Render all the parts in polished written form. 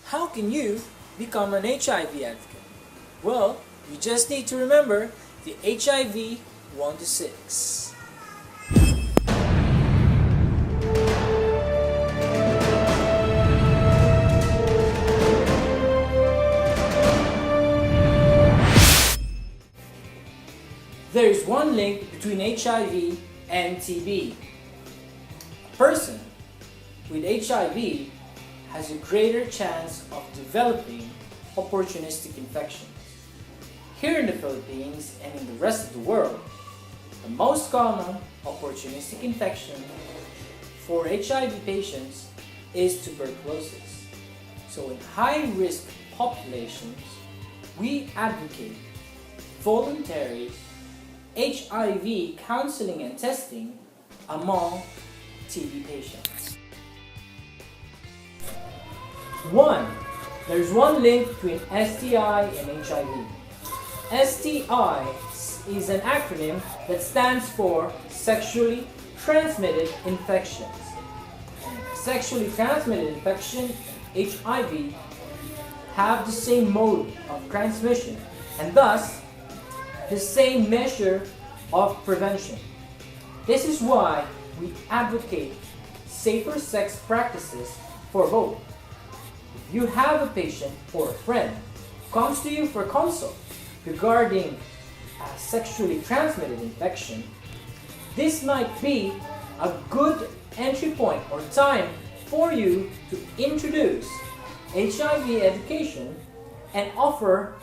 How can you become an HIV advocate? Well, you just need to remember the HIV 1 to 6. There is one link between HIV and TB. A person with HIV has a greater chance of developing opportunistic infections. Here in the Philippines and in the rest of the world, the most common opportunistic infection for HIV patients is tuberculosis. So in high-risk populations, we advocate voluntary HIV counseling and testing among TB patients. 1. There's one link between STI and HIV. STI is an acronym that stands for Sexually Transmitted Infections. Sexually transmitted infection, HIV, have the same mode of transmission and thus the same measure of prevention. This is why we advocate safer sex practices for both. If you have a patient or a friend who comes to you for consult regarding a sexually transmitted infection, this might be a good entry point or time for you to introduce HIV education and offer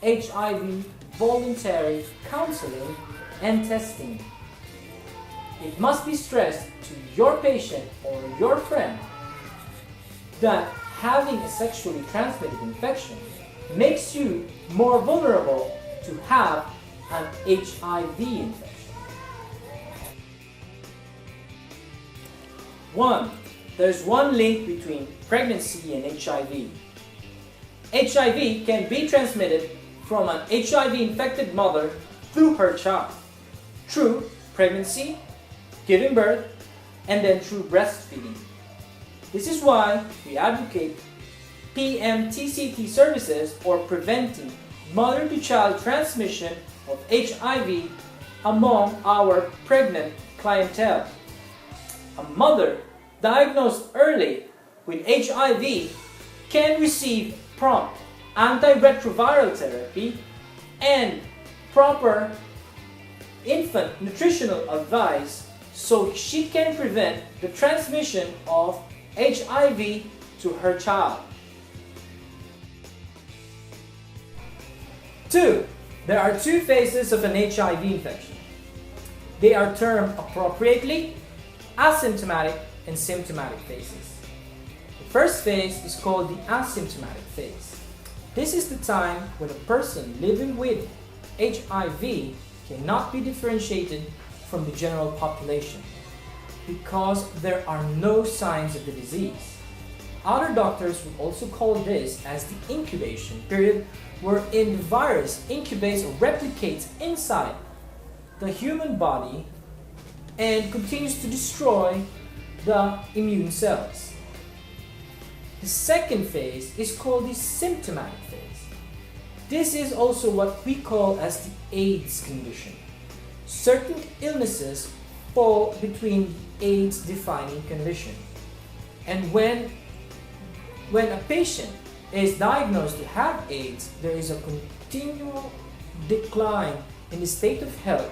HIV voluntary counseling and testing. It must be stressed to your patient or your friend that having a sexually transmitted infection makes you more vulnerable to have an HIV infection. 1. There's one link between pregnancy and HIV. HIV can be transmitted from an HIV-infected mother through her child, through pregnancy, giving birth, and then through breastfeeding. This is why we advocate PMTCT services or preventing mother-to-child transmission of HIV among our pregnant clientele. A mother diagnosed early with HIV can receive prompt antiretroviral therapy and proper infant nutritional advice so she can prevent the transmission of HIV to her child. 2. There are two phases of an HIV infection. They are termed appropriately asymptomatic and symptomatic phases. The first phase is called the asymptomatic phase. This is the time when a person living with HIV cannot be differentiated from the general population because there are no signs of the disease. Other doctors would also call this as the incubation period, wherein the virus incubates or replicates inside the human body and continues to destroy the immune cells. The second phase is called the symptomatic phase. This is also what we call as the AIDS condition. Certain illnesses fall between AIDS defining condition. And when a patient is diagnosed to have AIDS, there is a continual decline in the state of health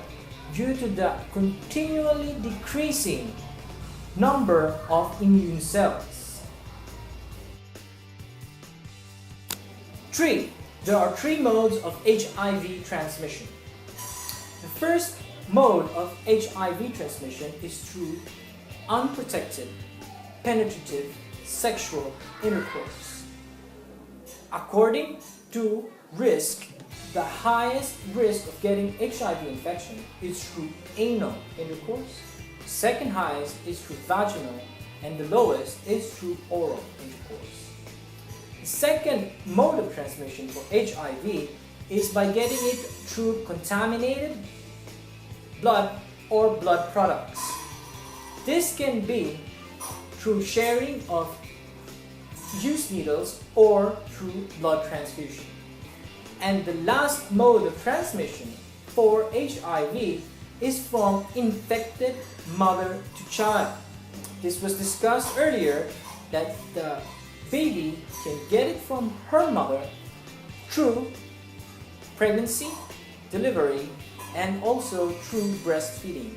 due to the continually decreasing number of immune cells. 3. There are three modes of HIV transmission. The first mode of HIV transmission is through unprotected, penetrative sexual intercourse. According to risk, the highest risk of getting HIV infection is through anal intercourse, second highest is through vaginal, and the lowest is through oral intercourse. The second mode of transmission for HIV is by getting it through contaminated blood or blood products. This can be through sharing of use needles or through blood transfusion. And the last mode of transmission for HIV is from infected mother to child. This was discussed earlier that the baby can get it from her mother through pregnancy, delivery, and also through breastfeeding.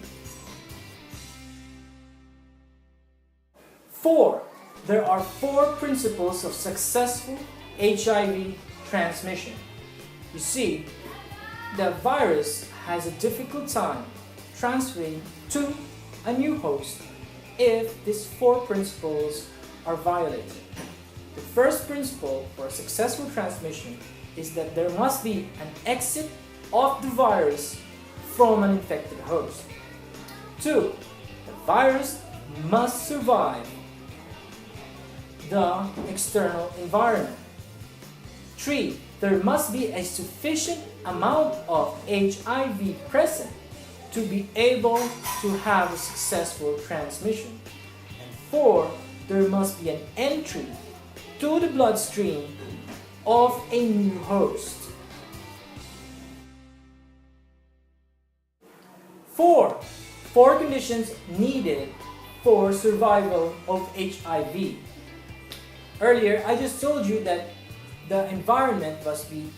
4. There are 4 principles of successful HIV transmission. You see, the virus has a difficult time transferring to a new host if these 4 principles are violated. The first principle for successful transmission is that there must be an exit of the virus from an infected host. 2. The virus must survive the external environment. 3. There must be a sufficient amount of HIV present to be able to have a successful transmission. And 4. There must be an entry to the bloodstream of a new host. 4 conditions needed for survival of HIV. Earlier, I just told you that the environment must be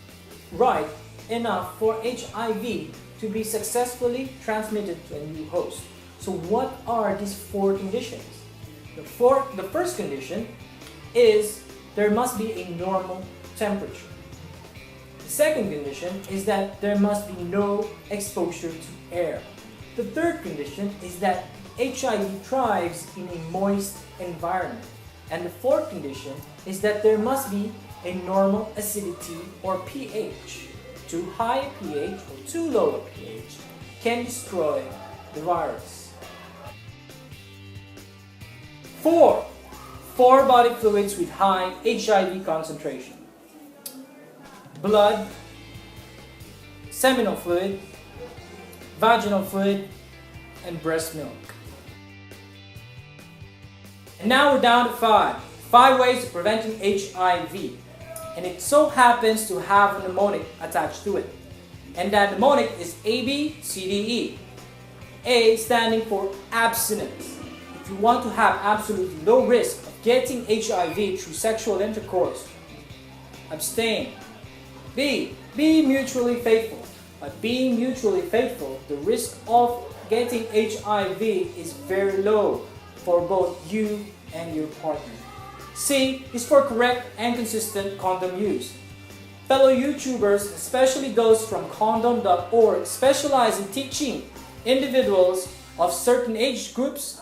right enough for HIV to be successfully transmitted to a new host. So what are these 4 conditions? The first condition is there must be a normal temperature. The second condition is that there must be no exposure to air. The third condition is that HIV thrives in a moist environment. And the fourth condition is that there must be a normal acidity or pH. Too high a pH or too low a pH can destroy the virus. 4 body fluids with high HIV concentration: blood, seminal fluid, vaginal fluid, and breast milk. And now we're down to 5 ways of preventing HIV. And it so happens to have a mnemonic attached to it. And that mnemonic is ABCDE. A standing for abstinence. If you want to have absolutely low risk of getting HIV through sexual intercourse, abstain. B, be mutually faithful. By being mutually faithful, the risk of getting HIV is very low for both you and your partner. C is for correct and consistent condom use. Fellow YouTubers, especially those from condom.org, specialize in teaching individuals of certain age groups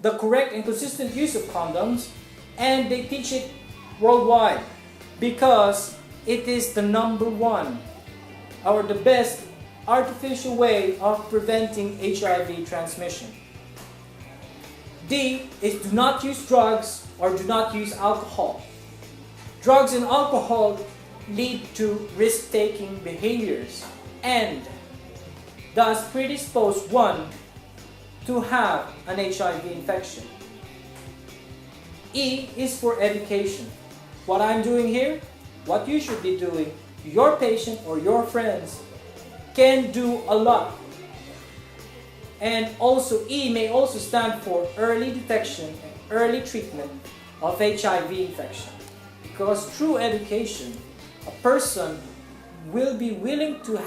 the correct and consistent use of condoms, and they teach it worldwide because it is the number 1 or the best artificial way of preventing HIV transmission. D is do not use drugs or do not use alcohol. Drugs and alcohol lead to risk-taking behaviors and thus predispose one to have an HIV infection. E is for education. What I'm doing here, what you should be doing, your patient or your friends can do a lot. And also E may also stand for early detection and early treatment of HIV infection. Because through education, a person will be willing to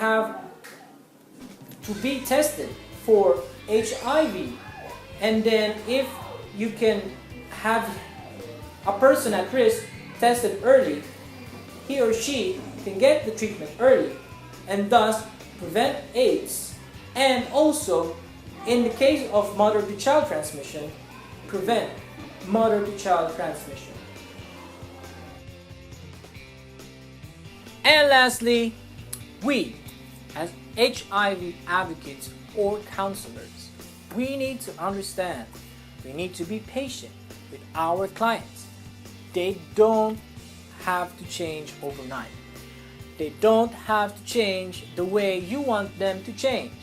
be tested for HIV, and then if you can have a person at risk tested early, he or she can get the treatment early and thus prevent AIDS, and also in the case of mother-to-child transmission, prevent mother-to-child transmission. And lastly, we as HIV advocates or counselors, we need to understand, we need to be patient with our clients. They don't have to change overnight. They don't have to change the way you want them to change.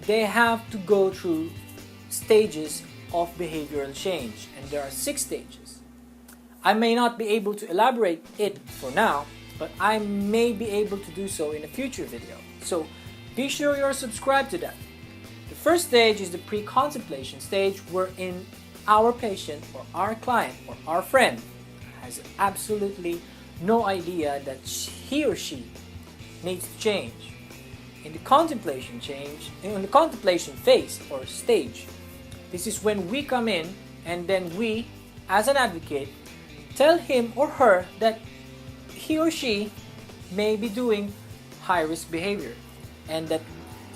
They have to go through stages of behavioral change, and there are 6 stages. I may not be able to elaborate it for now, but I may be able to do so in a future video. So be sure you're subscribed to that. The first stage is the pre-contemplation stage, wherein our patient or our client or our friend has absolutely no idea that he or she needs to change. In the contemplation phase or stage, this is when we come in and then we, as an advocate, tell him or her that he or she may be doing high-risk behavior and that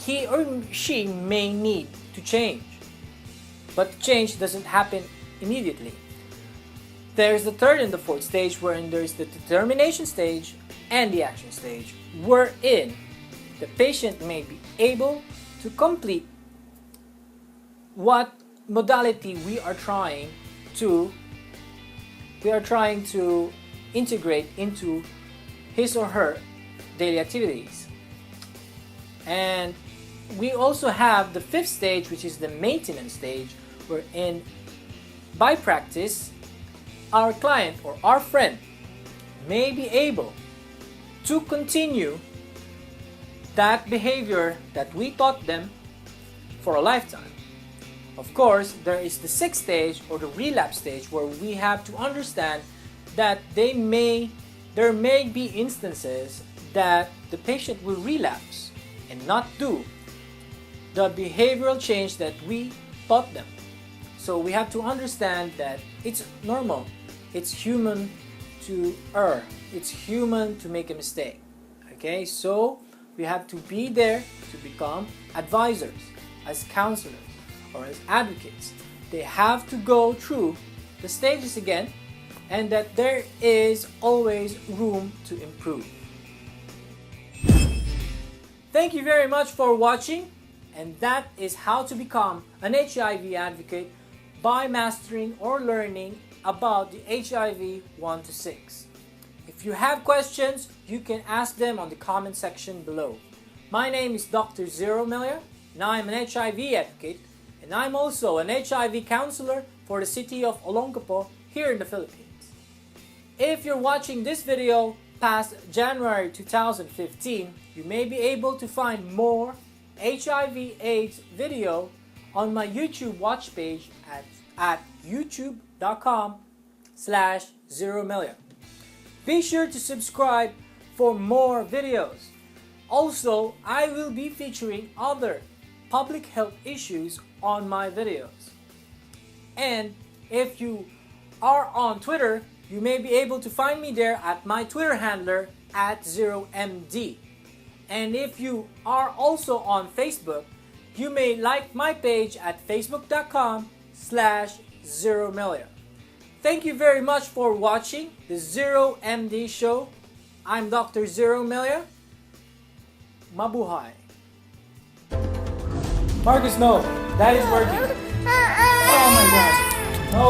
he or she may need to change. But change doesn't happen immediately. There's the third and the fourth stage, wherein there's the determination stage and the action stage, wherein the patient may be able to complete what modality we are trying to integrate into his or her daily activities. And we also have the fifth stage, which is the maintenance stage, wherein by practice our client or our friend may be able to continue that behavior that we taught them for a lifetime. Of course, there is the sixth stage or the relapse stage, where we have to understand that there may be instances that the patient will relapse and not do the behavioral change that we taught them. So we have to understand that it's normal, it's human to err, it's human to make a mistake. Okay, so we have to be there to become advisors, as counselors or as advocates. They have to go through the stages again, and that there is always room to improve. Thank you very much for watching, and that is how to become an HIV advocate by mastering or learning about the HIV 1 to 6. If you have questions, you can ask them on the comment section below. My name is Dr. Zero Miller, and I'm an HIV advocate, and I'm also an HIV counselor for the city of Olongapo here in the Philippines. If you're watching this video past January 2015, you may be able to find more HIV AIDS video on my YouTube watch page at youtube.com/0million. Be sure to subscribe for more videos. Also, I will be featuring other public health issues on my videos. And if you are on Twitter, you may be able to find me there at my Twitter handler at 0md. And if you are also on Facebook, you may like my page at facebook.com/0million. Thank you very much for watching the 0MD show. I'm Dr. Zero Miller. Mabuhay. Marcus, no. That is working. Oh my gosh. No,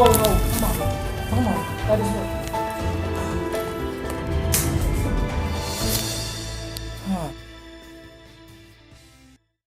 come on. That is working.